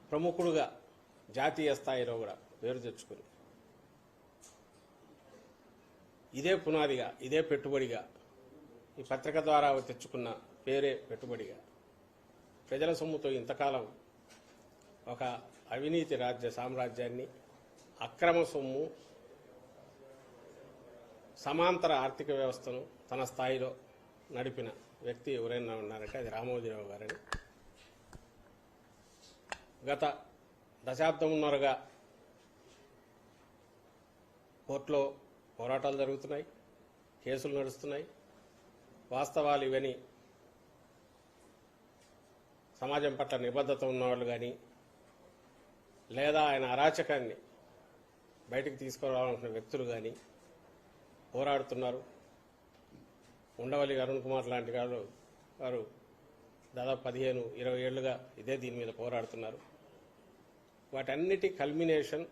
ప్రముఖుడుగా జాతీయ స్థాయిలో కూడా పేరు తెచ్చుకుని ఇదే పునాదిగా, ఇదే పెట్టుబడిగా, ఈ పత్రిక ద్వారా తెచ్చుకున్న పేరే పెట్టుబడిగా ప్రజల సొమ్ముతో ఇంతకాలం ఒక అవినీతి రాజ్య సామ్రాజ్యాన్ని, అక్రమ సొమ్ము, సమాంతర ఆర్థిక వ్యవస్థను తన స్థాయిలో నడిపిన వ్యక్తి ఎవరైనా ఉన్నారంటే అది రామోజీరావు గారని. గత దశాబ్దమున్నరగా కోర్టులో పోరాటాలు జరుగుతున్నాయి, కేసులు నడుస్తున్నాయి. వాస్తవాలు ఇవని సమాజం పట్ల నిబద్ధత ఉన్నవాళ్ళు కానీ, లేదా ఆయన అరాచకాన్ని బయటికి తీసుకురావాలనుకున్న వ్యక్తులు కానీ పోరాడుతున్నారు. ఉండవల్లి అరుణ్ కుమార్ లాంటి వారు దాదాపు 15-20 ఏళ్లుగా ఇదే దీని మీద పోరాడుతున్నారు. వాటన్నిటి కల్మినేషన్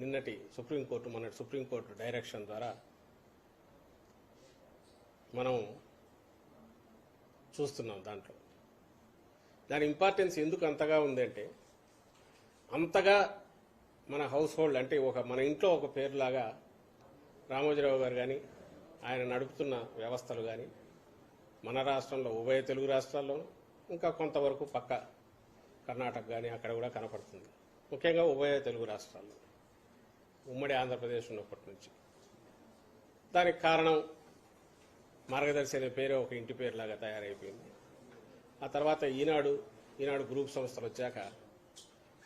నిన్నటి సుప్రీంకోర్టు డైరెక్షన్ ద్వారా మనం చూస్తున్నాం. దాంట్లో దాని ఇంపార్టెన్స్ ఎందుకు అంతగా ఉందంటే, అంతగా మన హౌస్ హోల్డ్ అంటే మన ఇంట్లో ఒక పేరులాగా రామోజీరావు గారు కానీ, ఆయన నడుపుతున్న వ్యవస్థలు కానీ మన రాష్ట్రంలో, ఉభయ తెలుగు రాష్ట్రాల్లో, ఇంకా కొంతవరకు పక్క కర్ణాటక కానీ అక్కడ కూడా కనపడుతుంది. ముఖ్యంగా ఉభయ తెలుగు రాష్ట్రాల్లో, ఉమ్మడి ఆంధ్రప్రదేశ్ ఉన్నప్పటి నుంచి. దానికి కారణం మార్గదర్శి అనే పేరే ఒక ఇంటి పేరులాగా తయారైపోయింది. ఆ తర్వాత ఈనాడు గ్రూప్ సంస్థలు వచ్చాక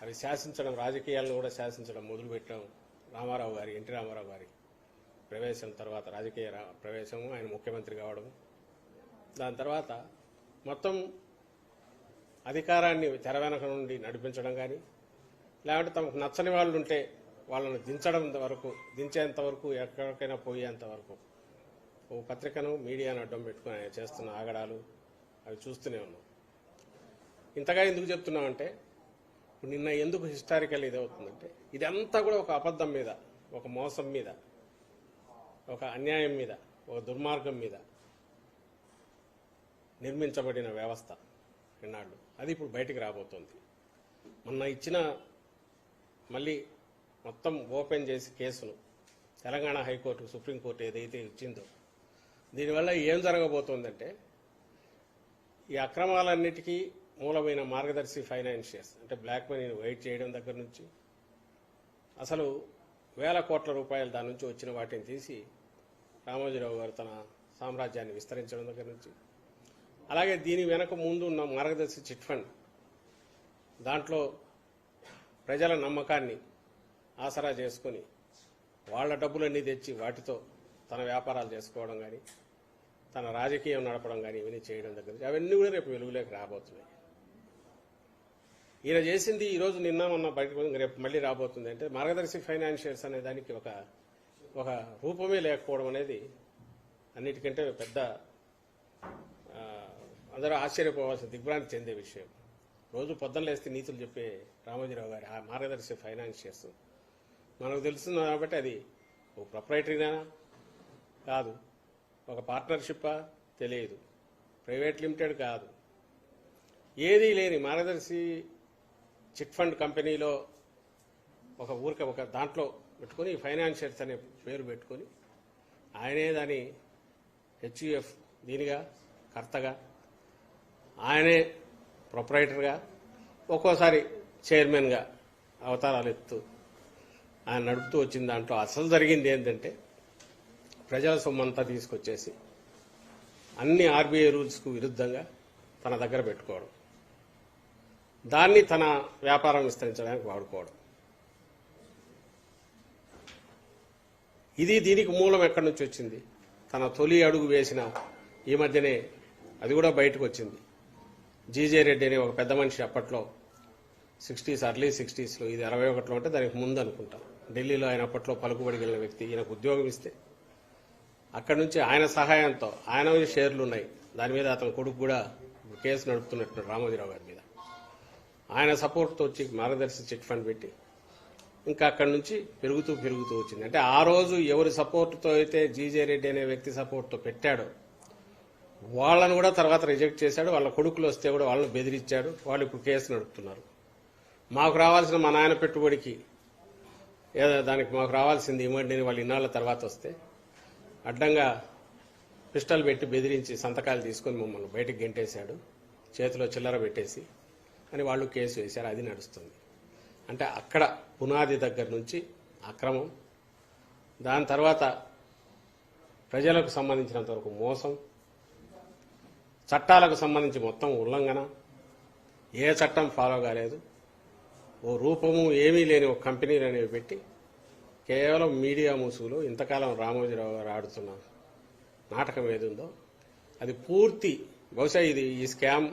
అవి శాసించడం, రాజకీయాలను కూడా శాసించడం మొదలుపెట్టడం ఎన్టీ రామారావు గారి ప్రవేశం తర్వాత, రాజకీయ ప్రవేశము, ఆయన ముఖ్యమంత్రి కావడం. దాని తర్వాత మొత్తం అధికారాన్ని తెర వెనక నుండి నడిపించడం కానీ, లేకపోతే తమకు నచ్చని వాళ్ళు ఉంటే వాళ్ళను దించేంత వరకు, ఎక్కడికైనా పోయేంత వరకు ఓ పత్రికను, మీడియాను అడ్డం పెట్టుకుని ఆయన చేస్తున్న ఆగడాలు అవి చూస్తూనే ఉన్నాం. ఇంతగా ఎందుకు చెప్తున్నామంటే, నిన్న ఎందుకు హిస్టారికల్ ఇదవుతుందంటే, ఇదంతా కూడా ఒక అబద్ధం మీద, ఒక మోసం మీద, ఒక అన్యాయం మీద, ఒక దుర్మార్గం మీద నిర్మించబడిన వ్యవస్థ ఇన్నాళ్ళు. అది ఇప్పుడు బయటికి రాబోతోంది. మొన్న ఇచ్చిన మళ్ళీ మొత్తం ఓపెన్ చేసి కేసును తెలంగాణ హైకోర్టు, సుప్రీంకోర్టు ఏదైతే ఇచ్చిందో, దీనివల్ల ఏం జరగబోతోందంటే, ఈ అక్రమాలన్నిటికీ మూలమైన మార్గదర్శి ఫైనాన్షియర్స్ అంటే బ్లాక్ మనీని వైట్ చేయడం దగ్గర నుంచి, అసలు వేల కోట్ల రూపాయలు దాని నుంచి వచ్చిన వాటిని తీసి రామోజీరావు గారు తన సామ్రాజ్యాన్ని విస్తరించడం దగ్గర నుంచి, అలాగే దీని వెనక ముందు ఉన్న మార్గదర్శి చిట్ ఫండ్, దాంట్లో ప్రజల నమ్మకాన్ని ఆసరా చేసుకుని వాళ్ల డబ్బులన్నీ తెచ్చి వాటితో తన వ్యాపారాలు చేసుకోవడం కానీ, తన రాజకీయం నడపడం కానీ ఇవన్నీ చేయడం దగ్గర నుంచి అవన్నీ కూడా రేపు వెలుగులోకి రాబోతున్నాయి. ఈయన చేసింది ఈరోజు నిన్న మొన్న బయటకు రేపు మళ్ళీ రాబోతుంది అంటే, మార్గదర్శి ఫైనాన్షియర్స్ అనే దానికి ఒక రూపమే లేకపోవడం అనేది అన్నిటికంటే పెద్ద, అందరూ ఆశ్చర్యపోవాల్సిన, దిగ్భ్రాంతి చెందే విషయం. రోజు పొద్దున లేస్తే నీతులు చెప్పే రామోజీరావు గారి ఆ మార్గదర్శి ఫైనాన్షియర్స్ మనకు తెలుస్తుంది కాబట్టి, అది ఒక ప్రొప్రైటరీనా కాదు, ఒక పార్ట్నర్షిప్పా తెలియదు, ప్రైవేట్ లిమిటెడ్ కాదు, ఏదీ లేని మార్గదర్శి చిట్ ఫండ్ కంపెనీలో ఒక దాంట్లో పెట్టుకుని ఫైనాన్షియర్స్ అనే పేరు పెట్టుకుని ఆయనే దాని హెచ్యుఎఫ్ దీనిగా కర్తగా, ఆయనే ప్రొప్రైటర్గా, ఒక్కోసారి చైర్మన్గా అవతారాలు ఎత్తు ఆయన నడుపుతూ వచ్చిన దాంట్లో అసలు జరిగింది ఏంటంటే, ప్రజల సొమ్మంతా తీసుకొచ్చేసి అన్ని ఆర్బీఐ రూల్స్కు విరుద్ధంగా తన దగ్గర పెట్టుకోవడం, దాన్ని తన వ్యాపారం విస్తరించడానికి వాడుకోవడం. దీనికి మూలం ఎక్కడి నుంచి వచ్చింది? తన తొలి అడుగు వేసిన ఈ మధ్యనే అది కూడా బయటకు వచ్చింది. జీజే రెడ్డి అనే ఒక పెద్ద మనిషి అప్పట్లో ఎర్లీ 60s, ఇది 61లో అంటే దానికి ముందు అనుకుంటా, ఢిల్లీలో ఆయన అప్పట్లో పలుకుబడి కలిగిన వ్యక్తి. ఈయనకు ఉద్యోగం ఇస్తే అక్కడి నుంచి ఆయన సహాయంతో, ఆయన షేర్లు ఉన్నాయి, దాని మీద అతని కొడుకు కూడా కేసు నడుపుతున్నట్టు రామోజీరావు గారి మీద, ఆయన సపోర్ట్తో వచ్చి మార్గదర్శి చిట్ ఫండ్ పెట్టి ఇంకా అక్కడి నుంచి పెరుగుతూ వచ్చింది. అంటే ఆ రోజు ఎవరి సపోర్టుతో అయితే జీజే రెడ్డి అనే వ్యక్తి సపోర్ట్తో పెట్టాడో వాళ్ళను కూడా తర్వాత రిజెక్ట్ చేశాడు. వాళ్ళ కొడుకులు వస్తే కూడా వాళ్ళని బెదిరించాడు. వాళ్ళు ఇప్పుడు కేసు నడుపుతున్నారు. మాకు రావాల్సిన మా నాయన పెట్టుబడికి ఏదో దానికి మాకు రావాల్సింది ఇవ్వండి వాళ్ళు ఇన్నాళ్ళ తర్వాత వస్తే అడ్డంగా పిస్టల్ పెట్టి బెదిరించి సంతకాలు తీసుకొని మమ్మల్ని బయటికి గెంటేశాడు, చేతిలో చిల్లర పెట్టేసి అని వాళ్ళు కేసు వేశారు. అది నడుస్తుంది. అంటే అక్కడ పునాది దగ్గర నుంచి అక్రమం, దాని తర్వాత ప్రజలకు సంబంధించినంత వరకు మోసం, చట్టాలకు సంబంధించి మొత్తం ఉల్లంఘన, ఏ చట్టం ఫాలో కాలేదు, ఓ రూపము ఏమీ లేని ఒక కంపెనీలు అనేవి పెట్టి కేవలం మీడియా ముసుగులో ఇంతకాలం రామోజీరావు గారు ఆడుతున్న నాటకం ఏదుందో అది పూర్తి బహుశా ఈ స్కామ్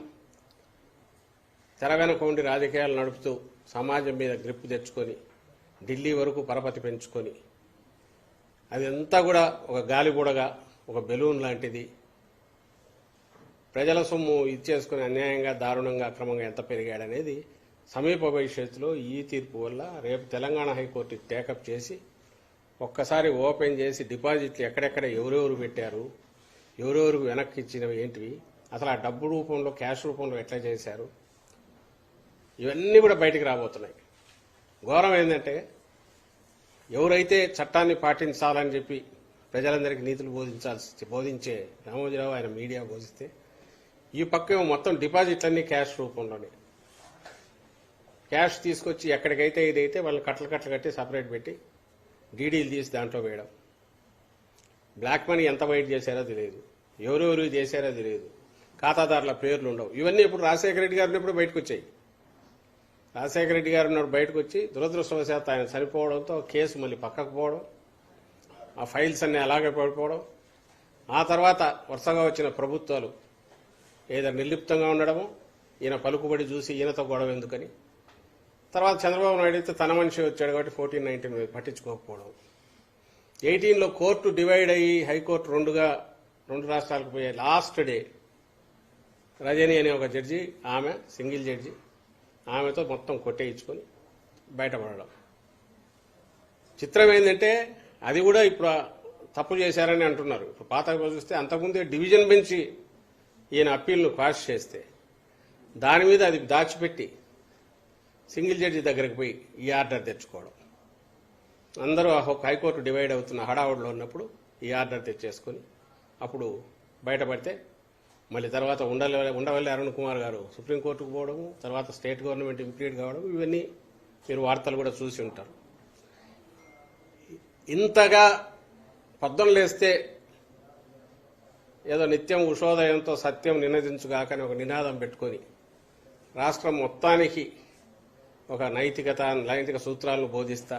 తెర వెనక ఉండి రాజకీయాలు నడుపుతూ సమాజం మీద గ్రిప్ తెచ్చుకొని ఢిల్లీ వరకు పరపతి పెంచుకొని అదంతా కూడా ఒక గాలిబుడగా ఒక బెలూన్ లాంటిది ప్రజల సొమ్ము ఇచ్చేసుకుని అన్యాయంగా దారుణంగా అక్రమంగా ఎంత పెరిగాడనేది సమీప భవిష్యత్తులో ఈ తీర్పు వల్ల రేపు తెలంగాణ హైకోర్టు టేకప్ చేసి ఒక్కసారి ఓపెన్ చేసి డిపాజిట్లు ఎక్కడెక్కడ ఎవరెవరు పెట్టారు, ఎవరెవరికి వెనక్కి ఇచ్చినవి ఏంటివి, అసలు ఆ డబ్బు రూపంలో క్యాష్ రూపంలో ఎట్లా చేశారు, ఇవన్నీ కూడా బయటికి రాబోతున్నాయి. ఘోరం ఏంటంటే ఎవరైతే చట్టాన్ని పాటించాలని చెప్పి ప్రజలందరికీ నీతులు బోధించే రామోజీరావు ఆయన మీడియా బోధిస్తే ఈ పక్క మొత్తం డిపాజిట్లన్నీ క్యాష్ రూపంలోనే క్యాష్ తీసుకొచ్చి ఎక్కడికైతే ఇదైతే వాళ్ళు కట్టలు కట్టి సపరేట్ పెట్టి డీడీలు తీసి దాంట్లో వేయడం. బ్లాక్ మనీ ఎంత వైట్ చేశారో తెలియదు, ఎవరెవరు చేశారో తెలియదు, ఖాతాదారుల పేర్లు ఉండవు. ఇవన్నీ ఇప్పుడు రాజశేఖర రెడ్డి గారు ఉన్నప్పుడు బయటకు వచ్చాయి. రాజశేఖర రెడ్డి గారు ఉన్నప్పుడు బయటకు వచ్చి దురదృష్టవశాత్తు ఆయన చనిపోవడంతో కేసు మళ్ళీ పక్కకు పోవడం, ఆ ఫైల్స్ అన్నీ అలాగే పడిపోవడం, ఆ తర్వాత వరుసగా వచ్చిన ప్రభుత్వాలు ఏదో నిర్లిప్తంగా ఉండడము, ఈయన పలుకుబడి చూసి ఈయనతో గొడవ ఎందుకని, తర్వాత చంద్రబాబు నాయుడు అయితే తన మనిషి వచ్చాడు కాబట్టి 14-19 పట్టించుకోకపోవడం, 18లో కోర్టు డివైడ్ అయ్యి హైకోర్టు రెండు రాష్ట్రాలకు పోయే లాస్ట్ డే రజని అనే ఒక జడ్జి, ఆమె సింగిల్ జడ్జి, ఆమెతో మొత్తం కొట్టేయించుకొని బయటపడడం. చిత్రం ఏంటంటే అది కూడా ఇప్పుడు తప్పు చేశారని అంటున్నారు. ఇప్పుడు పాత చూస్తే అంతకుముందే డివిజన్ బెంచ్ ఈయన అప్పీల్ను పాస్ చేస్తే దాని మీద అది దాచిపెట్టి సింగిల్ జడ్జి దగ్గరికి పోయి ఈ ఆర్డర్ తెచ్చుకోవడం. అందరూ హైకోర్టు డివైడ్ అవుతున్న హడావుడిలో ఉన్నప్పుడు ఈ ఆర్డర్ తెచ్చేసుకొని అప్పుడు బయటపడితే మళ్ళీ తర్వాత ఉండవల్లి అరుణ్ కుమార్ గారు సుప్రీంకోర్టుకు పోవడము, తర్వాత స్టేట్ గవర్నమెంట్ ఇంప్లీడ్ కావడం, ఇవన్నీ మీరు వార్తలు కూడా చూసి ఉంటారు. ఇంతగా పొద్దున లేస్తే ఏదో నిత్యం ఉషోదయంతో సత్యం నినదించుగాకని ఒక నినాదం పెట్టుకొని రాష్ట్రం మొత్తానికి ఒక నైతిక సూత్రాలను బోధిస్తా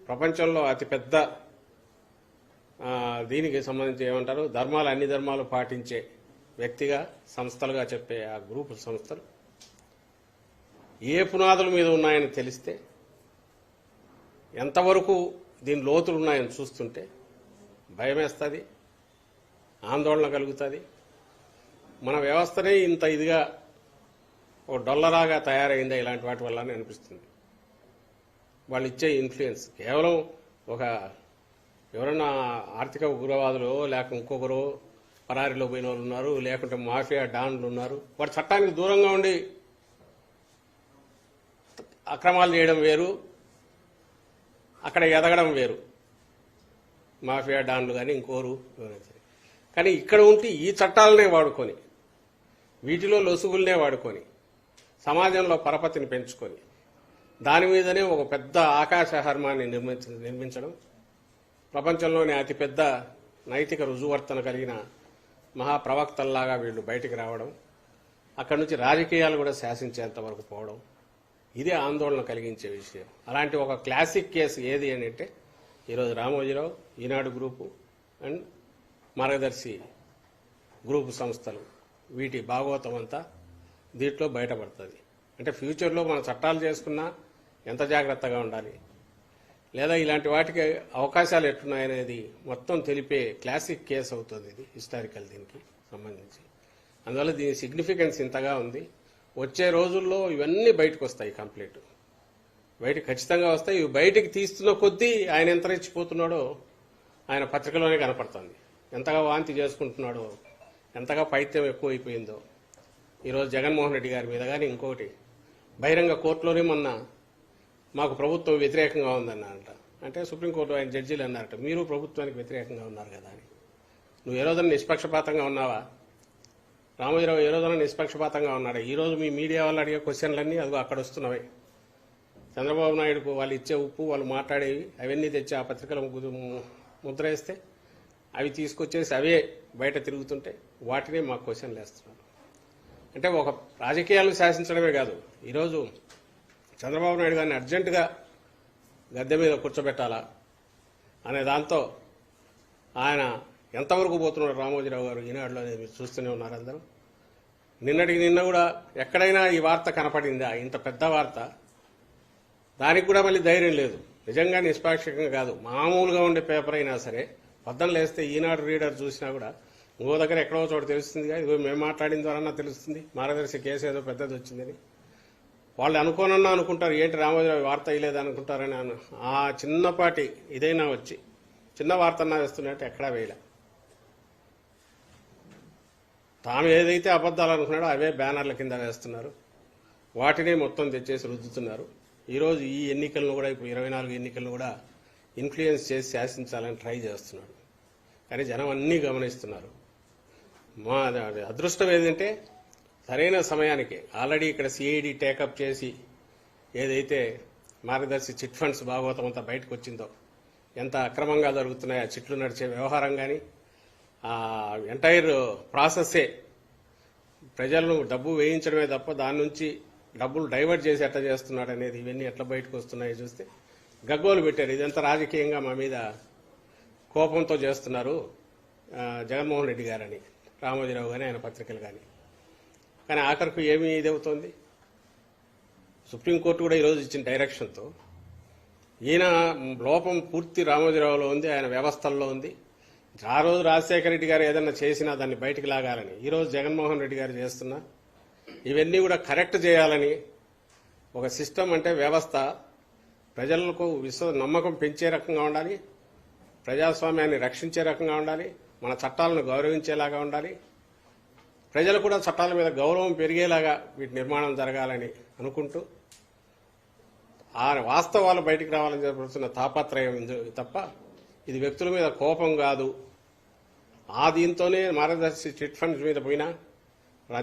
ప్రపంచంలో అతిపెద్ద దీనికి సంబంధించి ఏమంటారు అన్ని ధర్మాలు పాటించే వ్యక్తిగా సంస్థలుగా చెప్పే ఆ గ్రూపు సంస్థలు ఏ పునాదుల మీద ఉన్నాయని తెలిస్తే ఎంతవరకు దీని లోతులు ఉన్నాయని చూస్తుంటే భయమేస్తుంది, ఆందోళన కలుగుతుంది. మన వ్యవస్థనే ఇంత ఇదిగా ఒక డొల్లరాగా తయారైందా ఇలాంటి వాటి వల్ల అని అనిపిస్తుంది. వాళ్ళు ఇచ్చే ఇన్ఫ్లుయెన్స్ కేవలం ఒక ఎవరన్నా ఆర్థిక ఉగ్రవాదులు లేక ఇంకొకరు పరారీలో పోయిన వాళ్ళు ఉన్నారు, లేకుంటే మాఫియా డాన్లు ఉన్నారు. వాడు చట్టానికి దూరంగా ఉండి అక్రమాలు చేయడం వేరు, అక్కడ ఎదగడం వేరు. మాఫియా డాన్లు కానీ ఇంకోరు కానీ ఇక్కడ ఉంటే ఈ చట్టాలనే వాడుకొని వీటిలో లొసుగులనే వాడుకొని సమాజంలో పరపతిని పెంచుకొని దాని మీదనే ఒక పెద్ద ఆకాశహర్మాన్ని నిర్మించడం, ప్రపంచంలోనే అతిపెద్ద నైతిక రుజువర్తన కలిగిన మహాప్రవక్తల్లాగా వీళ్ళు బయటికి రావడం, అక్కడి నుంచి రాజకీయాలు కూడా శాసించేంత వరకు పోవడం, ఇదే ఆందోళన కలిగించే విషయం. అలాంటి ఒక క్లాసిక్ కేసు ఏది అని అంటే ఈరోజు రామోజీరావు, ఈనాడు గ్రూపు అండ్ మార్గదర్శి గ్రూపు సంస్థలు, వీటి భాగవతం అంతా దీంట్లో బయటపడుతుంది. అంటే ఫ్యూచర్లో మన చట్టాలు చేసుకున్నా ఎంత జాగ్రత్తగా ఉండాలి, లేదా ఇలాంటి వాటికి అవకాశాలు ఎట్టున్నాయనేది మొత్తం తెలిపే క్లాసిక్ కేసు అవుతుంది ఇది, హిస్టారికల్ దీనికి సంబంధించి. అందువల్ల దీని సిగ్నిఫికెన్స్ ఇంతగా ఉంది. వచ్చే రోజుల్లో ఇవన్నీ బయటకు వస్తాయి, కంప్లీట్ బయటకు ఖచ్చితంగా వస్తాయి. ఇవి బయటికి తీస్తున్న కొద్దీ ఆయన ఎంత రెచ్చిపోతున్నాడో ఆయన పత్రికలోనే కనపడుతుంది. ఎంతగా వాంతి చేసుకుంటున్నాడో, ఎంతగా పైత్యం ఎక్కువైపోయిందో. ఈరోజు జగన్మోహన్ రెడ్డి గారి మీద కానీ ఇంకోటి బహిరంగ కోర్టులోనే మొన్న మాకు ప్రభుత్వం వ్యతిరేకంగా ఉందన్నారట. అంటే సుప్రీంకోర్టు ఆయన జడ్జీలు అన్నారట, మీరు ప్రభుత్వానికి వ్యతిరేకంగా ఉన్నారు కదా అని. నువ్వు ఏ రోజున నిష్పక్షపాతంగా ఉన్నావా? రామోజీరావు ఏ రోజున నిష్పక్షపాతంగా ఉన్నాడు? ఈ రోజు మీ మీడియా వాళ్ళు అడిగే క్వశ్చన్లన్నీ అదిగో అక్కడ వస్తున్నవి. చంద్రబాబు నాయుడుకు వాళ్ళు ఇచ్చే ఉప్పు, వాళ్ళు మాట్లాడేవి అవన్నీ తెచ్చి ఆ పత్రికల ముద్ర వేస్తే అవి తీసుకొచ్చేసి అవే బయట తిరుగుతుంటే వాటినే మాకు క్వశ్చన్లు వేస్తున్నారు. అంటే ఒక రాజకీయాలను శాసించడమే కాదు, ఈరోజు చంద్రబాబు నాయుడు గారిని అర్జెంటుగా గద్దె మీద కూర్చోబెట్టాలా అనే దాంతో ఆయన ఎంతవరకు పోతున్నాడు రామోజీరావు గారు ఈనాడులో అనేది మీరు చూస్తూనే ఉన్నారు అందరూ. నిన్నటికి నిన్న కూడా ఎక్కడైనా ఈ వార్త కనపడిందా? ఇంత పెద్ద వార్త, దానికి కూడా మళ్ళీ ధైర్యం లేదు. నిజంగా నిష్పాక్షికంగా కాదు, మామూలుగా ఉండే పేపర్ అయినా సరే పొద్దున్న లేస్తే ఈనాడు రీడర్ చూసినా కూడా ఇంకో దగ్గర ఎక్కడో చోట తెలుస్తుందిగా, ఇదిగో మేము మాట్లాడిన ద్వారా తెలుస్తుంది మార్గదర్శి కేసు ఏదో పెద్దది వచ్చిందని. వాళ్ళు అనుకోనన్నా అనుకుంటారు, ఏంటి రామోజీరావు వార్త ఇయ్యలేదు అనుకుంటారని. ఆ చిన్నపాటి ఇదైనా వచ్చి చిన్న వార్తన్నా వేస్తున్నట్టు ఎక్కడా వేయలే. తాము ఏదైతే అబద్ధాలు అనుకున్నాడో అవే బ్యానర్ల కింద వేస్తున్నారు, వాటినే మొత్తం తెచ్చేసి రుద్దుతున్నారు. ఈరోజు ఈ ఎన్నికలను కూడా, ఇప్పుడు 24 ఎన్నికలను కూడా ఇన్ఫ్లుయెన్స్ చేసి శాసించాలని ట్రై చేస్తున్నాడు. కానీ జనం అన్నీ గమనిస్తున్నారు. మా అదృష్టం ఏంటంటే సరైన సమయానికి ఆల్రెడీ ఇక్కడ సిఐడి టేకప్ చేసి ఏదైతే మార్గదర్శి చిట్ ఫండ్స్ భాగవతం అంతా బయటకు వచ్చిందో, ఎంత అక్రమంగా జరుగుతున్నాయో చిట్లు నడిచే వ్యవహారం కానీ, ఆ ఎంటైర్ ప్రాసెస్సే ప్రజలను డబ్బు వేయించడమే తప్ప దాని నుంచి డబ్బులు డైవర్ట్ చేసి ఎట్లా చేస్తున్నాడు అనేది, ఇవన్నీ ఎట్లా బయటకు వస్తున్నాయో చూస్తే గగ్గోలు పెట్టారు. ఇదంతా రాజకీయంగా మా మీద కోపంతో చేస్తున్నారు జగన్మోహన్ రెడ్డి గారని, రామోజీరావు కానీ ఆయన పత్రికలు కానీ. కానీ ఆఖరికి ఏమి ఇదవుతోంది? సుప్రీంకోర్టు కూడా ఈరోజు ఇచ్చిన డైరెక్షన్తో ఈయన లోపం పూర్తి రామోజీరావులో ఉంది, ఆయన వ్యవస్థల్లో ఉంది. ఆ రోజు రాజశేఖర రెడ్డి గారు ఏదన్నా చేసినా దాన్ని బయటికి లాగాలని ఈరోజు జగన్మోహన్ రెడ్డి గారు చేస్తున్నా ఇవన్నీ కూడా కరెక్ట్ చేయాలని. ఒక సిస్టమ్ అంటే వ్యవస్థ ప్రజలకు నమ్మకం పెంచే రకంగా ఉండాలి, ప్రజాస్వామ్యాన్ని రక్షించే రకంగా ఉండాలి, మన చట్టాలను గౌరవించేలాగా ఉండాలి, ప్రజలు కూడా చట్టాల మీద గౌరవం పెరిగేలాగా వీటి నిర్మాణం జరగాలని అనుకుంటూ ఆ వాస్తవాలు బయటికి రావాలని జరుగుతున్న తాపత్రయం తప్ప ఇది వ్యక్తుల మీద కోపం కాదు. ఆ దీంతోనే మార్గదర్శి చిట్ ఫండ్స్ మీద పోయినా,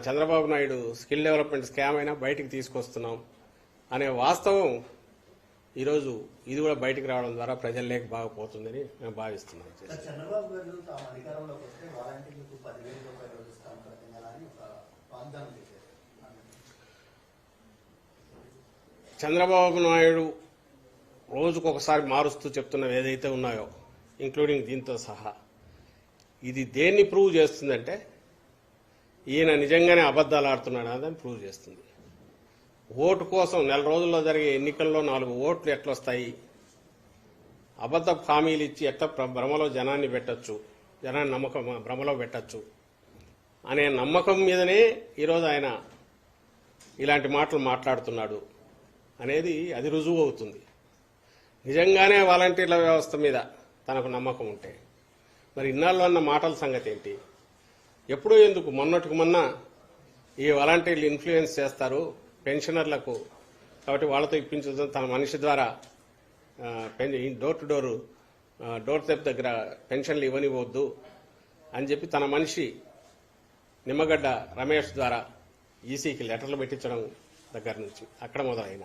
Chandrababu Naidu skill development scam అయినా బయటికి తీసుకొస్తున్నాం అనే వాస్తవం ఈరోజు ఇది కూడా బయటికి రావడం ద్వారా ప్రజల్లోకి బాగా పోతుందని మేము భావిస్తున్నాం. చంద్రబాబు గారు తాము అధికారంలోకి వస్తే వాలంటీర్లకు 10,000 రూపాయలు ఇస్తాం ప్రతి నెల అని ఒక వాగ్దానం చేశారు. చంద్రబాబు నాయుడు రోజుకొకసారి మారుస్తూ చెప్తున్నవి ఏదైతే ఉన్నాయో, ఇంక్లూడింగ్ దీంతో సహా, ఇది దేన్ని ప్రూవ్ చేస్తుందంటే ఈయన నిజంగానే అబద్దాలు ఆడుతున్నాడు అని ప్రూవ్ చేస్తుంది. ఓటు కోసం నెల రోజుల్లో జరిగే ఎన్నికల్లో 4 ఓట్లు ఎట్లొస్తాయి, అబద్ధ హామీలు ఇచ్చి ఎట్లా భ్రమలో జనాన్ని పెట్టచ్చు, జనాన్ని నమ్మకం భ్రమలో పెట్టచ్చు అనే నమ్మకం మీదనే ఈరోజు ఆయన ఇలాంటి మాటలు మాట్లాడుతున్నాడు అనేది అది రుజువు అవుతుంది. నిజంగానే వాలంటీర్ల వ్యవస్థ మీద తనకు నమ్మకం ఉంటే మరి ఇన్నాళ్ళు అన్న మాటల సంగతి ఏంటి? ఎప్పుడూ ఎందుకు, మొన్నటికి మొన్న ఈ వాలంటీర్లు ఇన్ఫ్లుయెన్స్ చేస్తారు పెన్షనర్లకు, కాబట్టి వాళ్ళతో ఇప్పించడం, తన మనిషి ద్వారా డోర్ టు డోర్ స్టెప్ దగ్గర పెన్షన్లు ఇవ్వనివ్వద్దు అని చెప్పి తన మనిషి నిమ్మగడ్డ రమేష్ ద్వారా ఈసీకి లెటర్లు పెట్టించడం దగ్గర నుంచి అక్కడ మొదలైన.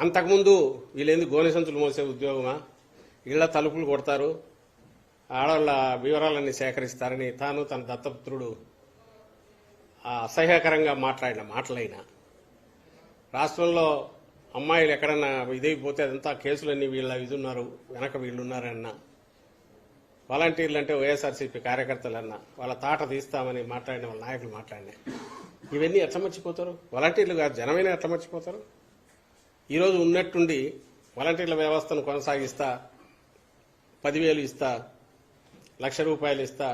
అంతకుముందు వీళ్ళేంది గోనె సంచులు మోసే ఉద్యోగమా, ఇళ్ల తలుపులు కొడతారు, ఆడవాళ్ళ వివరాలన్నీ సేకరిస్తారని తాను తన దత్తపుత్రుడు అసహ్యకరంగా మాట్లాడిన మాటలైనా, రాష్ట్రంలో అమ్మాయిలు ఎక్కడన్నా ఇదైపోతే అదంతా కేసులన్నీ వీళ్ళ ఇదున్నారు వెనక వీళ్ళున్నారన్నా, వాలంటీర్లు అంటే వైఎస్ఆర్సీపీ కార్యకర్తలన్నా వాళ్ళ తాట తీస్తామని మాట్లాడిన వాళ్ళ నాయకులు మాట్లాడినా, ఇవన్నీ ఎట్లా మర్చిపోతారు? వాలంటీర్లు కాదు జనమైనా ఎట్లా మర్చిపోతారు? ఈరోజు ఉన్నట్టుండి వాలంటీర్ల వ్యవస్థను కొనసాగిస్తా, 10,000 ఇస్తా, ₹1,00,000 ఇస్తా,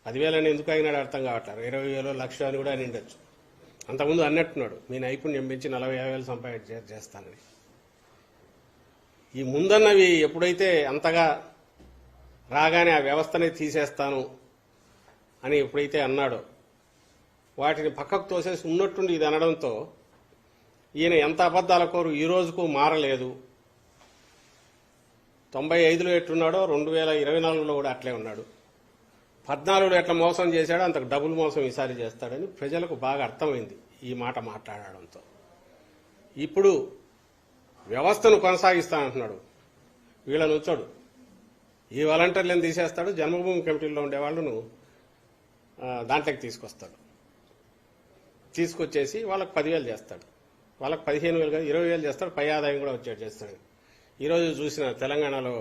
10,000 అని ఎందుకు అయినాడు అర్థం కావట్లేదు, 20,000 1,00,000 అని కూడా అని ఉండొచ్చు. అంతకుముందు అన్నట్టున్నాడు మీ నైపుణ్యం పెంచి 40,000 సంపాదన చేస్తానని. ఈ ముందన్నవి ఎప్పుడైతే అంతగా రాగానే ఆ వ్యవస్థనే తీసేస్తాను అని ఎప్పుడైతే అన్నాడో వాటిని పక్కకు తోసేసి ఉన్నట్టుండి ఇది అనడంతో ఈయన ఎంత అబద్ధాల కోరు ఈ రోజుకు మారలేదు. 95లో ఎట్లున్నాడో 2024లో కూడా అట్లే ఉన్నాడు. 14లో ఎట్లా మోసం చేశాడో అంతకు డబుల్ మోసం ఈసారి చేస్తాడని ప్రజలకు బాగా అర్థమైంది ఈ మాట మాట్లాడడంతో. ఇప్పుడు వ్యవస్థను కొనసాగిస్తానంటున్నాడు. వీళ్ళని వచ్చాడు ఈ వాలంటీర్లను తీసేస్తాడు, జన్మభూమి కమిటీలో ఉండే వాళ్ళను దాంట్లోకి తీసుకొస్తాడు. తీసుకొచ్చేసి వాళ్ళకి 10,000 చేస్తాడు, వాళ్ళకి 15,000 కాదు 20,000 చేస్తాడు, పై ఆదాయం కూడా వచ్చేట్టు చేస్తాడు. ఈరోజు చూసిన తెలంగాణలో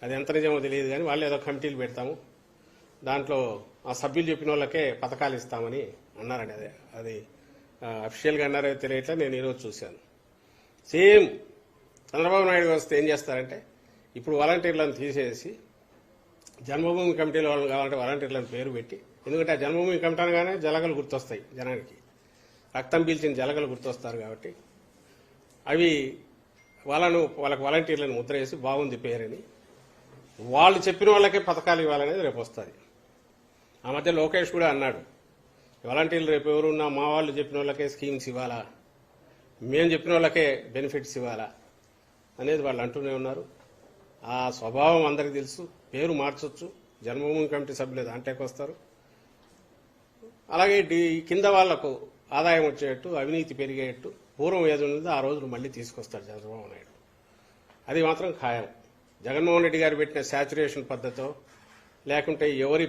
అది ఎంత నిజమో తెలియదు కానీ వాళ్ళు ఏదో కమిటీలు పెడతాము, దాంట్లో ఆ సభ్యులు చెప్పిన వాళ్ళకే పథకాలు ఇస్తామని అన్నారండి. అది అఫీషియల్గా అన్నారో తెలియట్లే, నేను ఈరోజు చూశాను. సేమ్ చంద్రబాబు నాయుడు వస్తే ఏం చేస్తారంటే ఇప్పుడు వాలంటీర్లను తీసేసి జన్మభూమి కమిటీలో వాళ్ళని కావాలంటే వాలంటీర్లను పేరు పెట్టి, ఎందుకంటే ఆ జన్మభూమి కమిటీ అనగానే జలగలు గుర్తొస్తాయి జనానికి, రక్తం పీల్చిన జలగలు గుర్తొస్తారు కాబట్టి అవి వాళ్ళకి వాలంటీర్లను ముద్ర వేసి బాగుంది పేరని వాళ్ళు చెప్పిన వాళ్ళకే పథకాలు ఇవ్వాలనేది రేపు వస్తుంది. ఆ మధ్య లోకేష్ కూడా అన్నాడు, వాలంటీర్లు రేపు ఎవరున్నా మా వాళ్ళు చెప్పిన వాళ్ళకే స్కీమ్స్ ఇవ్వాలా, మేము చెప్పిన వాళ్ళకే బెనిఫిట్స్ ఇవ్వాలా అనేది వాళ్ళు అంటూనే ఉన్నారు. ఆ స్వభావం అందరికీ తెలుసు. పేరు మార్చొచ్చు, జన్మభూమి కమిటీ సభ్యులు దాంట్లోకి వస్తారు. అలాగే కింద వాళ్లకు ఆదాయం వచ్చేట్టు, అవినీతి పెరిగేట్టు పూర్వం ఏదో ఉందో ఆ రోజులు మళ్లీ తీసుకొస్తాడు చంద్రబాబు నాయుడు. అది మాత్రం ఖాయం. జగన్మోహన్ రెడ్డి గారు పెట్టిన శాచురేషన్ పద్ధతో లేకుంటే ఎవరి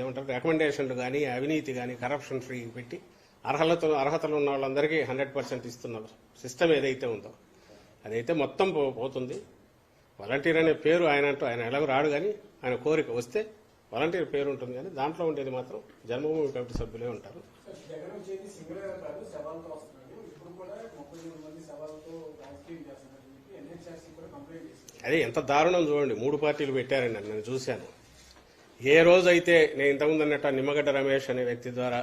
ఏమంటారు రికమెండేషన్లు కానీ అవినీతి కానీ కరప్షన్ ఫ్రీ పెట్టి అర్హతలు ఉన్న వాళ్ళందరికీ 100% ఇస్తున్న సిస్టమ్ ఏదైతే ఉందో అదైతే మొత్తం పోతుంది. వాలంటీర్ అనే పేరు ఆయన ఎలాగో రాడు కానీ ఆయన కోరిక వస్తే వాలంటీర్ పేరు ఉంటుంది కానీ దాంట్లో ఉండేది మాత్రం జన్మభూమి కమిటీ సభ్యులే ఉంటారు. అదే ఎంత దారుణం చూడండి, 3 పార్టీలు పెట్టారండి, నేను చూశాను. ఏ రోజైతే నేను ఇంతకుముందు అన్నట్టు నిమ్మగడ్డ రమేష్ అనే వ్యక్తి ద్వారా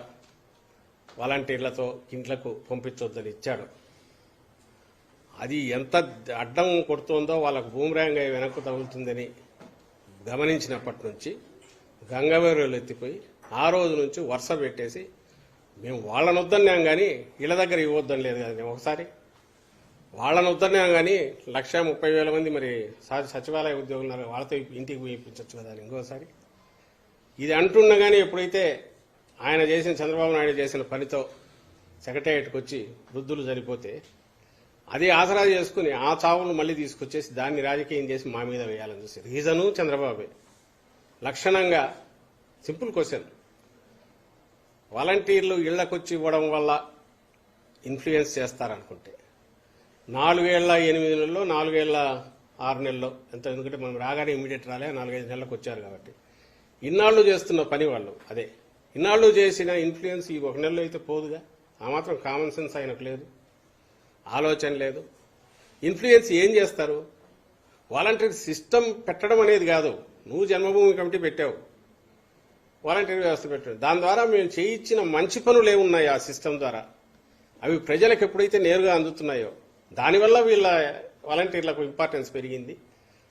వాలంటీర్లతో ఇంట్లకు పంపించొద్దని ఇచ్చాడు, అది ఎంత అడ్డం కొడుతోందో వాళ్ళకు బూమరాంగ్ అయి వెనక్కు తగులుతుందని గమనించినప్పటి నుంచి గంగవేరులు ఎత్తిపోయి ఆ రోజు నుంచి వరుస పెట్టేసి మేము వాళ్ళని వద్దన్నాం కానీ వీళ్ళ దగ్గర ఇవ్వద్దని లేదు కదా. ఒకసారి వాళ్ళని వద్దన్నాం కానీ 130,000 మంది మరి సచివాలయ ఉద్యోగులు ఉన్నారు, వాళ్ళతో ఇంటికి ఇప్పించవచ్చు కదా అని ఇంకోసారి ఇది అంటున్నా కానీ ఎప్పుడైతే ఆయన చేసిన చంద్రబాబు నాయుడు చేసిన పనితో సెక్రటేరియట్కి వచ్చి వృద్ధులు చనిపోతే అది ఆసరా చేసుకుని ఆ చావును మళ్లీ తీసుకొచ్చేసి దాన్ని రాజకీయం చేసి మా మీద వేయాలని చూసి రీజను చంద్రబాబే. లక్షణంగా సింపుల్ క్వశ్చన్, వాలంటీర్లు ఇళ్లకొచ్చి ఇవ్వడం వల్ల ఇన్ఫ్లుయెన్స్ చేస్తారనుకుంటే 4 ఏళ్ల 8 నెలల్లో 4 ఏళ్ల 6 నెలల్లో ఎంత, ఎందుకంటే మనం రాగానే ఇమీడియట్ రాలే 4-5 నెలలకు వచ్చారు కాబట్టి ఇన్నాళ్లు చేస్తున్న పని వాళ్ళు అదే. ఇన్నాళ్లు చేసిన ఇన్ఫ్లుయెన్స్ ఈ 1 నెలలో అయితే పోదుగా. ఆ మాత్రం కామన్ సెన్స్ ఆయనకు లేదు, ఆలోచన లేదు. ఇన్ఫ్లుయెన్స్ ఏం చేస్తారు? వాలంటీర్ సిస్టమ్ పెట్టడం అనేది కాదు, నువ్వు జన్మభూమి కమిటీ పెట్టావు, వాలంటీర్ వ్యవస్థ పెట్టావు, దాని ద్వారా మేము చేయించిన మంచి పనులు ఏమున్నాయి ఆ సిస్టమ్ ద్వారా అవి ప్రజలకు ఎప్పుడైతే నేరుగా అందుతున్నాయో దానివల్ల వీళ్ళ వాలంటీర్లకు ఇంపార్టెన్స్ పెరిగింది,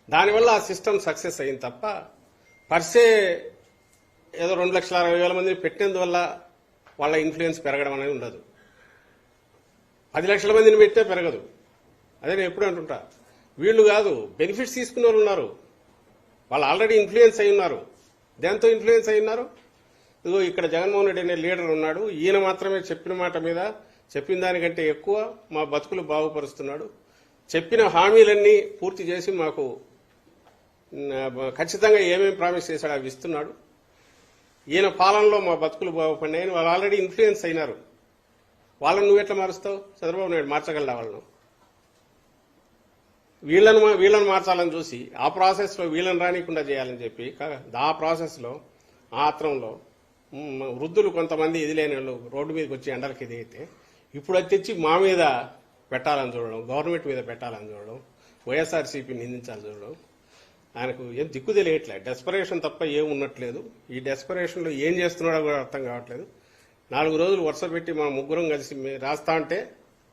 దానివల్ల ఆ సిస్టమ్ సక్సెస్ అయింది తప్ప పర్సే ఏదో 2,60,000 మందిని పెట్టినందువల్ల వాళ్ళ ఇన్ఫ్లుయెన్స్ పెరగడం అనేది ఉండదు. 10 లక్షల మందిని పెట్టే పెరగదు. అదే నేను ఎప్పుడు అంటుంటా, వీళ్ళు కాదు బెనిఫిట్స్ తీసుకునే వాళ్ళు ఉన్నారు, వాళ్ళు ఆల్రెడీ ఇన్ఫ్లుయెన్స్ అయి ఉన్నారు. దేంతో ఇన్ఫ్లుయెన్స్ అయి ఉన్నారు? ఇదిగో ఇక్కడ జగన్మోహన్ రెడ్డి అనే లీడర్ ఉన్నాడు, ఈయన మాత్రమే చెప్పిన మాట మీద చెప్పిన దానికంటే ఎక్కువ మా బతుకులు బాగుపరుస్తున్నాడు, చెప్పిన హామీలన్నీ పూర్తి చేసి మాకు ఖచ్చితంగా ఏమేమి ప్రామిస్ చేశాడో అవి ఇస్తున్నాడు, ఈయన పాలనలో మా బతుకులు బాగుపడినాయని వాళ్ళు ఆల్రెడీ ఇన్ఫ్లుయెన్స్ అయినారు. వాళ్ళని నువ్వు ఎట్లా మారుస్తావు? చంద్రబాబు నాయుడు మార్చగలడా వాళ్ళను? వీళ్ళని మార్చాలని చూసి ఆ ప్రాసెస్లో వీళ్ళని రానికుండా చేయాలని చెప్పి ఆ ప్రాసెస్లో ఆ ఆత్రంలో వృద్ధులు కొంతమంది ఇది లేని వాళ్ళు రోడ్డు మీదకి వచ్చి ఎండలకి ఎదిగితే ఇప్పుడు అది తెచ్చి మా మీద పెట్టాలని చూడడం, గవర్నమెంట్ మీద పెట్టాలని చూడడం, వైఎస్ఆర్సీపీ నిందించాలని చూడడం ఆయనకు ఏం దిక్కు తెలియట్లే. డెస్పరేషన్ తప్ప ఏం ఉన్నట్లేదు. ఈ డెస్పరేషన్లో ఏం చేస్తున్నాడో కూడా అర్థం కావట్లేదు. 4 రోజులు వరుస పెట్టి మనం ముగ్గురం కలిసి రాస్తా అంటే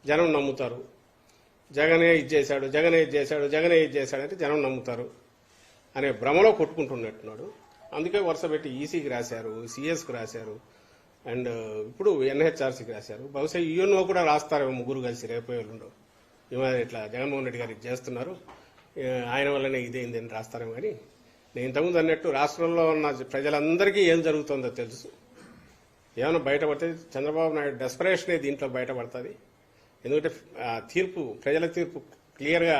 జనం నమ్ముతారు, జగనే ఇది చేశాడు, జగనే ఇది చేశాడు, జగనే ఇది చేశాడంటే జనం నమ్ముతారు అనే భ్రమలో కొట్టుకుంటున్నట్టున్నాడు. అందుకే వరుస పెట్టి ఈసీకి రాశారు, సిఎస్కి రాశారు, అండ్ ఇప్పుడు ఎన్హెచ్ఆర్సీకి రాశారు. బహుశా యూఎన్ఓ కూడా రాస్తారేమో ముగ్గురు కలిసి రేపు ఎల్లుండో. ఇట్లా జగన్మోహన్ రెడ్డి గారికి చేస్తున్నారు, ఆయన వల్లనే ఇదేంది అని రాస్తారేమో. కానీ నేను ఇంతకుముందు అన్నట్టు రాష్ట్రంలో ఉన్న ప్రజలందరికీ ఏం జరుగుతుందో తెలుసు. ఏమైనా బయటపడితే చంద్రబాబు నాయుడు డెస్పరేషనే దీంట్లో బయటపడుతుంది. ఎందుకంటే తీర్పు, ప్రజల తీర్పు క్లియర్గా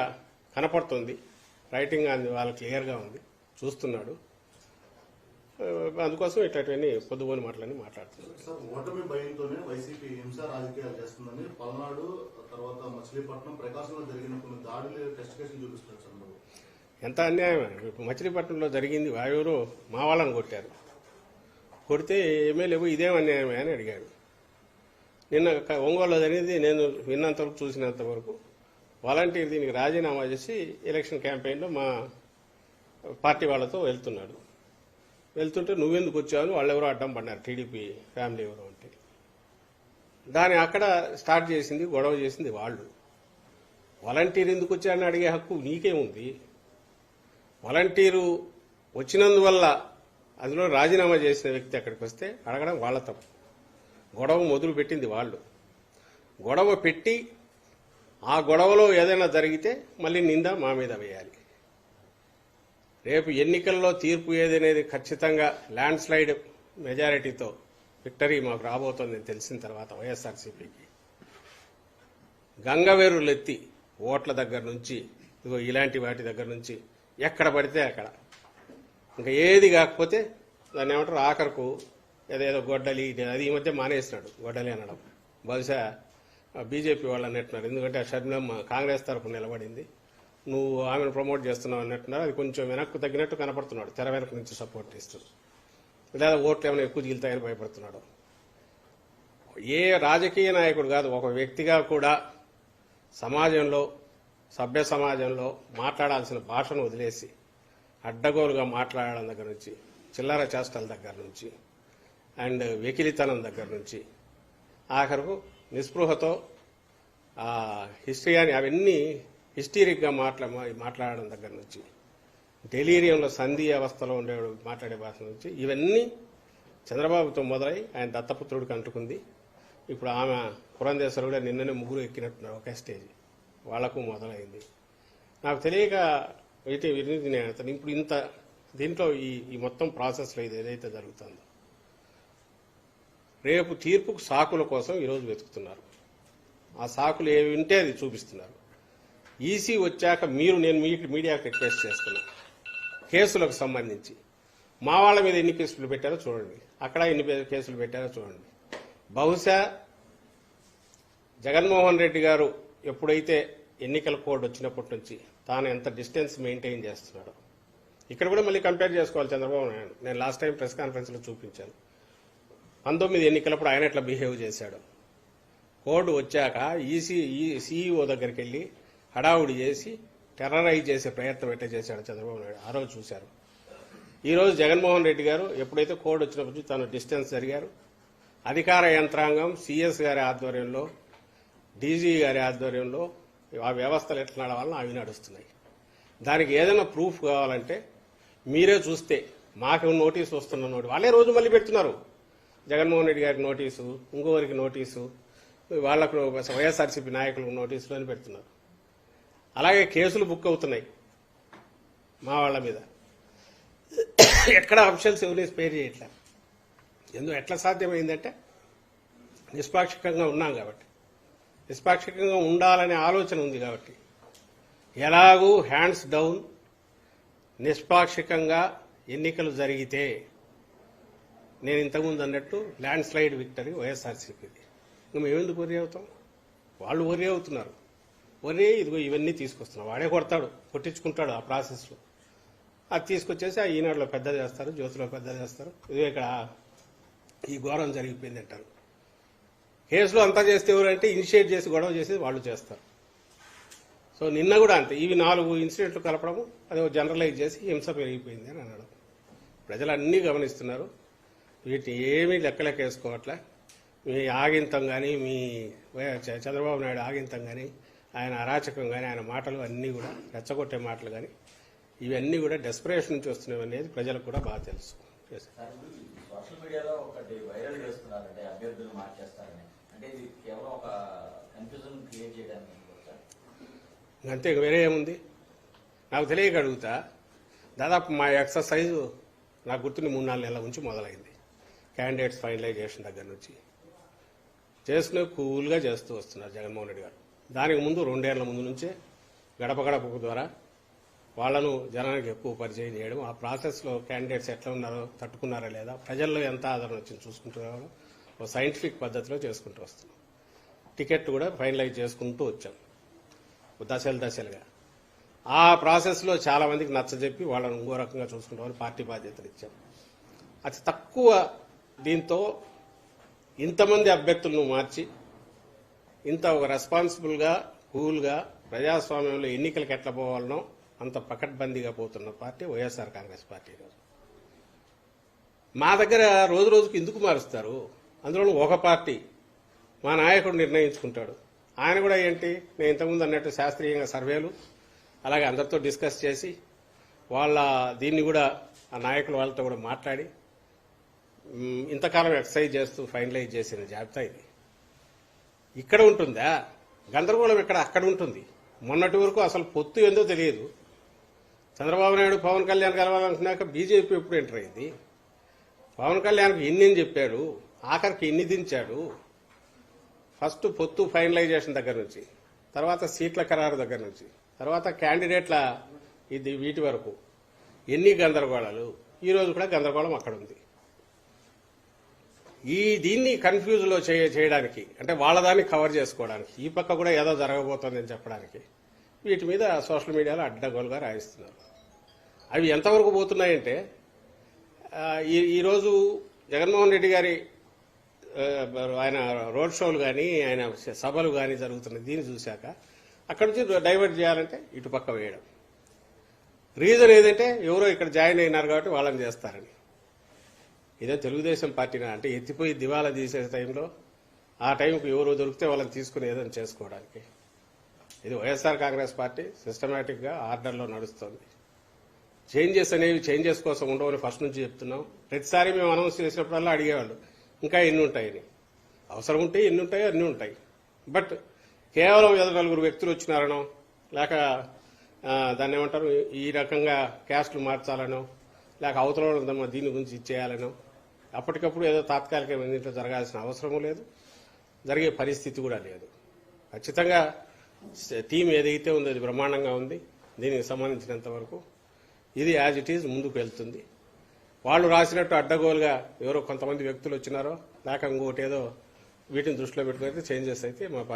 కనపడుతుంది, రైటింగ్ అది వాళ్ళకి క్లియర్గా ఉంది, చూస్తున్నాడు. అందుకోసం ఇట్లాంటివన్నీ పొద్దుపోని మాటలన్నీ మాట్లాడుతున్నారు. సార్, ఓటమి భయంతోనే వైసీపీ హింస రాజకీయాలు చేస్తుందని పల్నాడు, తర్వాత మచిలీపట్నం, ప్రకాశంలో జరిగిన కొన్ని దాడులు టెస్ట్ కేసులు చూపిస్తున్నారు చంద్రబాబు. ఎంత అన్యాయం. ఇప్పుడు మచిలీపట్నంలో జరిగింది, ఎవరో మా వాళ్ళని కొట్టారు. కొడితే ఏమీ లేవు, ఇదేం అన్యాయమే అని అడిగాడు. నిన్న ఒంగోలులో జరిగింది, నేను విన్నంతవరకు చూసినంత వరకు వాలంటీర్ దీనికి రాజీనామా చేసి ఎలక్షన్ క్యాంపెయిన్లో మా పార్టీ వాళ్ళతో వెళ్తుంటే నువ్వెందుకు వచ్చావు, వాళ్ళెవరో అడ్డం పడినారు, టీడీపీ ఫ్యామిలీ ఎవరో అంటే. దాన్ని అక్కడ స్టార్ట్ చేసింది, గొడవ చేసింది వాళ్ళు. వాలంటీర్ ఎందుకు వచ్చారని అడిగే హక్కు నీకేముంది? వాలంటీరు వచ్చినందువల్ల అందులో రాజీనామా చేసిన వ్యక్తి అక్కడికి వస్తే అడగడం వాళ్ళ తప్పు. గొడవ మొదలు పెట్టింది వాళ్ళు. గొడవ పెట్టి ఆ గొడవలో ఏదైనా జరిగితే మళ్ళీ నింద మా మీద వేయాలి. రేపు ఎన్నికల్లో తీర్పు ఏదనేది ఖచ్చితంగా ల్యాండ్ స్లైడ్ మెజారిటీతో విక్టరీ మాకు రాబోతోందని తెలిసిన తర్వాత వైఎస్ఆర్సీపీకి గంగవేరులెత్తి ఓట్ల దగ్గర నుంచి ఇదిగో ఇలాంటి వాటి దగ్గర నుంచి ఎక్కడ పడితే అక్కడ ఇంకా ఏది కాకపోతే దాన్ని ఏమంటారు ఆఖరకు ఏదేదో గొడ్డలి, అది ఈ మధ్య మానేసినాడు గొడ్డలి అనడం. బహుశా బీజేపీ వాళ్ళు అన్నట్టున్నారు, ఎందుకంటే ఆ షర్మిలమ్మ కాంగ్రెస్ తరఫున నిలబడింది, నువ్వు ఆమెను ప్రమోట్ చేస్తున్నావు అన్నట్టున్నారు. అది కొంచెం వెనక్కు తగ్గినట్టు కనపడుతున్నాడు, తెర వెనక నుంచి సపోర్ట్ ఇస్తూ. లేదా ఓట్లు ఏమైనా ఎక్కువ జిగులుతాయని భయపడుతున్నాడు. ఏ రాజకీయ నాయకుడు కాదు, ఒక వ్యక్తిగా కూడా సమాజంలో, సభ్య సమాజంలో మాట్లాడాల్సిన భాషను వదిలేసి అడ్డగోలుగా మాట్లాడడం దగ్గర నుంచి, చిల్లర చేష్టల దగ్గర నుంచి, అండ్ వెకిలితనం దగ్గర నుంచి, ఆఖరుకు నిస్పృహతో హిస్టరీ అని అవన్నీ హిస్టీరిక్గా మాట్లాడడం దగ్గర నుంచి, డెలీరియంలో సంధి అవస్థలో ఉండేవాడు మాట్లాడే భాష నుంచి, ఇవన్నీ చంద్రబాబుతో మొదలై ఆయన దత్తపుత్రుడికి అంటుకుంది. ఇప్పుడు ఆమె పురంధేశ్వరు కూడా నిన్ననే ముగ్గురు ఎక్కినట్టున్నారు ఒకే స్టేజ్, వాళ్లకు మొదలైంది. నాకు తెలియక ఇప్పుడు ఇంత దీంట్లో ఈ మొత్తం ప్రాసెస్లో ఇది ఏదైతే జరుగుతుందో, రేపు తీర్పుకు సాకుల కోసం ఈరోజు వెతుకుతున్నారు. ఆ సాకులు ఏవి ఉంటే అది చూపిస్తున్నారు. ఈసీ వచ్చాక నేను మీడియాకు రిక్వెస్ట్ చేస్తున్నా, కేసులకు సంబంధించి మా వాళ్ళ మీద ఎన్ని కేసులు పెట్టారో చూడండి, అక్కడ ఎన్ని కేసులు పెట్టారో చూడండి. బహుశా జగన్మోహన్ రెడ్డి గారు ఎప్పుడైతే ఎన్నికల కోడ్ వచ్చినప్పటి నుంచి తాను ఎంత డిస్టెన్స్ మెయింటైన్ చేస్తున్నాడో, ఇక్కడ కూడా మళ్ళీ కంపేర్ చేసుకోవాలి చంద్రబాబు నాయుడు. నేను లాస్ట్ టైం ప్రెస్ కాన్ఫరెన్స్లో చూపించాను, 19 ఎన్నికలప్పుడు ఆయన ఎట్లా బిహేవ్ చేశాడు. కోడ్ వచ్చాక సీఈఓ దగ్గరికి వెళ్ళి హడావుడి చేసి టెర్రరైజ్ చేసే ప్రయత్నం ఎట్లా చేశాడు చంద్రబాబు నాయుడు, ఆ రోజు చూశారు. ఈరోజు జగన్మోహన్ రెడ్డి గారు ఎప్పుడైతే కోడ్ వచ్చినప్పుడు తను డిస్టెన్స్ జరిగారు. అధికార యంత్రాంగం సిఎస్ గారి ఆధ్వర్యంలో, డీజీ గారి ఆధ్వర్యంలో ఆ వ్యవస్థలు ఎట్లా నడవాలని అవి నడుస్తున్నాయి. దానికి ఏదైనా ప్రూఫ్ కావాలంటే మీరే చూస్తే, మాకు నోటీసు వస్తున్న వాళ్ళే రోజు మళ్ళీ పెడుతున్నారు. జగన్మోహన్ రెడ్డి గారికి నోటీసు, ఇంకోరికి నోటీసు, వాళ్లకు వైఎస్ఆర్సీపీ నాయకులకు నోటీసులు అని పెడుతున్నారు. అలాగే కేసులు బుక్ అవుతున్నాయి మా వాళ్ళ మీద. ఎక్కడ అఫీషియల్స్ ఎవరిని స్పేర్ చేయట్లా. ఎట్లా సాధ్యమైందంటే నిష్పాక్షికంగా ఉన్నాం కాబట్టి, నిష్పాక్షికంగా ఉండాలనే ఆలోచన ఉంది కాబట్టి, ఎలాగూ హ్యాండ్స్ డౌన్ నిష్పాక్షికంగా ఎన్నికలు జరిగితే నేను ఇంతకుముందు అన్నట్టు ల్యాండ్ స్లైడ్ విక్టరీ వైఎస్ఆర్సీపీది. మేమెందుకు వరి అవుతాం? వాళ్ళు వరి అవుతున్నారు. వరి ఇదిగో ఇవన్నీ తీసుకొస్తున్నాం, వాడే కొడతాడు, కొట్టించుకుంటాడు ఆ ప్రాసెస్లో. అది తీసుకొచ్చేసి ఆ ఈనాడులో పెద్ద చేస్తారు, జ్యోతిలో పెద్ద చేస్తారు. ఇదిగో ఇక్కడ ఈ ఘోరం జరిగిపోయింది అంటారు. కేసులో అంతా చేస్తే ఎవరంటే ఇనిషియేట్ చేసి గొడవ చేసి వాళ్ళు చేస్తారు. సో నిన్న కూడా అంతే, ఇవి 4 ఇన్సిడెంట్లు కలపడము, అది జనరలైజ్ చేసి హింస పెరిగిపోయింది అని అనడం. ప్రజలు అన్నీ గమనిస్తున్నారు, వీటిని ఏమీ లెక్కలెక్కేసుకోవట్లే. మీ ఆగింతం కానీ, మీ చంద్రబాబు నాయుడు ఆగింతం కానీ, ఆయన అరాచకం కానీ, ఆయన మాటలు అన్నీ కూడా రెచ్చగొట్టే మాటలు కానీ, ఇవన్నీ కూడా డెస్పరేషన్ నుంచి వస్తున్నవి అనేది ప్రజలకు కూడా బాగా తెలుసు. సార్, ఇప్పుడు సోషల్ మీడియాలో ఒకటి వైరల్ చేస్తున్నారంటే అభ్యర్థులు మార్చేస్తారని, అంటే ఇది కేవలం ఒక కన్ఫ్యూజన్ క్రియేట్ చేయడానికి అనుకోవచ్చా? అంతే, వేరే ఏముంది? నాకు తెలియక అడుగుతా. దాదాపు మా ఎక్సర్సైజు నాకు గుర్తుని 3-4 నెలల నుంచి మొదలైంది. క్యాండిడేట్స్ ఫైనలైజేషన్ దగ్గర నుంచి చేసుకునే కూల్గా చేస్తూ వస్తున్నారు జగన్మోహన్ రెడ్డి గారు. దానికి ముందు 2 ఏళ్ల ముందు నుంచే గడప గడప ద్వారా వాళ్లను జనానికి ఎక్కువ పరిచయం చేయడం, ఆ ప్రాసెస్లో క్యాండిడేట్స్ ఎట్లా ఉన్నారో, తట్టుకున్నారా లేదా, ప్రజల్లో ఎంత ఆదరణ వచ్చింది చూసుకుంటున్నారో ఒక సైంటిఫిక్ పద్ధతిలో చేసుకుంటూ వస్తున్నాం. టికెట్ కూడా ఫైనలైజ్ చేసుకుంటూ వచ్చాం దశలుగా. ఆ ప్రాసెస్లో చాలా మందికి నచ్చజెప్పి వాళ్ళని ఇంకో రకంగా చూసుకుంటామని పార్టీ బాధ్యతలు ఇచ్చాం. అతి తక్కువ దీంతో ఇంతమంది అభ్యర్థులను మార్చి ఇంత ఒక రెస్పాన్సిబుల్గా కూల్గా ప్రజాస్వామ్యంలో ఎన్నికలకు ఎట్లా పోవాలనో అంత పకడ్బందీగా పోతున్న పార్టీ వైఎస్ఆర్ కాంగ్రెస్ పార్టీ. ఈరోజు మా దగ్గర రోజు రోజుకు ఎందుకు మారుస్తారు? అందులో ఒక పార్టీ మా నాయకుడు నిర్ణయించుకుంటాడు. ఆయన కూడా ఏంటి, నేను ఇంతకుముందు అన్నట్టు శాస్త్రీయంగా సర్వేలు అలాగే అందరితో డిస్కస్ చేసి వాళ్ళ దీన్ని కూడా ఆ నాయకులు వాళ్ళతో కూడా మాట్లాడి ఇంతకాలం ఎక్సర్సైజ్ చేస్తూ ఫైనలైజ్ చేసిన జాబితా ఇది. ఇక్కడ ఉంటుందా గందరగోళం? అక్కడ ఉంటుంది. మొన్నటి వరకు అసలు పొత్తు ఏందో తెలియదు. చంద్రబాబు నాయుడు పవన్ కళ్యాణ్ కలవాలనుకున్నాక బీజేపీ ఎప్పుడు ఎంటర్ అయింది? పవన్ కళ్యాణ్కి ఎన్ని చెప్పాడు, ఆఖరికి ఎన్ని దించాడు? ఫస్ట్ పొత్తు ఫైనలైజేషన్ దగ్గర నుంచి, తర్వాత సీట్ల ఖరారు దగ్గర నుంచి, తర్వాత క్యాండిడేట్ల వీటి వరకు ఎన్ని గందరగోళాలు. ఈ రోజు కూడా గందరగోళం అక్కడ ఉంది. దీన్ని కన్ఫ్యూజ్లో చేయడానికి, అంటే వాళ్ళదాన్ని కవర్ చేసుకోవడానికి, ఈ పక్క కూడా ఏదో జరగబోతోందని చెప్పడానికి వీటి మీద సోషల్ మీడియాలో అడ్డగోలుగా రాయిస్తున్నారు. అవి ఎంతవరకు పోతున్నాయంటే ఈరోజు జగన్మోహన్ రెడ్డి గారి ఆయన రోడ్ షోలు కానీ ఆయన సభలు కానీ జరుగుతున్నాయి. దీన్ని చూశాక అక్కడి నుంచి డైవర్ట్ చేయాలంటే ఇటు పక్క వేయడం. రీజన్ ఏదంటే ఎవరో ఇక్కడ జాయిన్ అయినారు కాబట్టి వాళ్ళని చేస్తారని. ఇదే తెలుగుదేశం పార్టీనా అంటే ఎత్తిపోయి దివాలా తీసే టైంలో ఆ టైంకి ఎవరు దొరికితే వాళ్ళని తీసుకుని ఏదైనా చేసుకోవడానికి. ఇది వైఎస్ఆర్ కాంగ్రెస్ పార్టీ సిస్టమేటిక్గా ఆర్డర్లో నడుస్తుంది. చేంజెస్ అనేవి చేంజెస్ కోసం ఉండవని ఫస్ట్ నుంచి చెప్తున్నాం. ప్రతిసారి మేము అనౌన్స్ చేసినప్పుడల్లా అడిగేవాళ్ళు ఇంకా ఎన్ని ఉంటాయని. అవసరం ఉంటే ఎన్ని ఉంటాయో అన్నీ ఉంటాయి. బట్ కేవలం ఏదో 4 వ్యక్తులు వచ్చినారనో లేక దాన్ని ఏమంటారు ఈ రకంగా క్యాస్ట్లు మార్చాలనో లేక అవతల దీని గురించి ఇచ్చేయాలనో అప్పటికప్పుడు ఏదో తాత్కాలిక దీంట్లో జరగాల్సిన అవసరమూ లేదు, జరిగే పరిస్థితి కూడా లేదు. ఖచ్చితంగా టీం ఏదైతే ఉందో అది బ్రహ్మాండంగా ఉంది. దీనికి సంబంధించినంత వరకు ఇది యాజ్ ఇట్ ఈజ్ ముందుకు వెళ్తుంది. వాళ్ళు రాసినట్టు అడ్డగోలుగా ఎవరో కొంతమంది వ్యక్తులు వచ్చినారో లేక ఇంకోటి ఏదో వీటిని దృష్టిలో పెట్టుకుని చేంజెస్ అయితే మా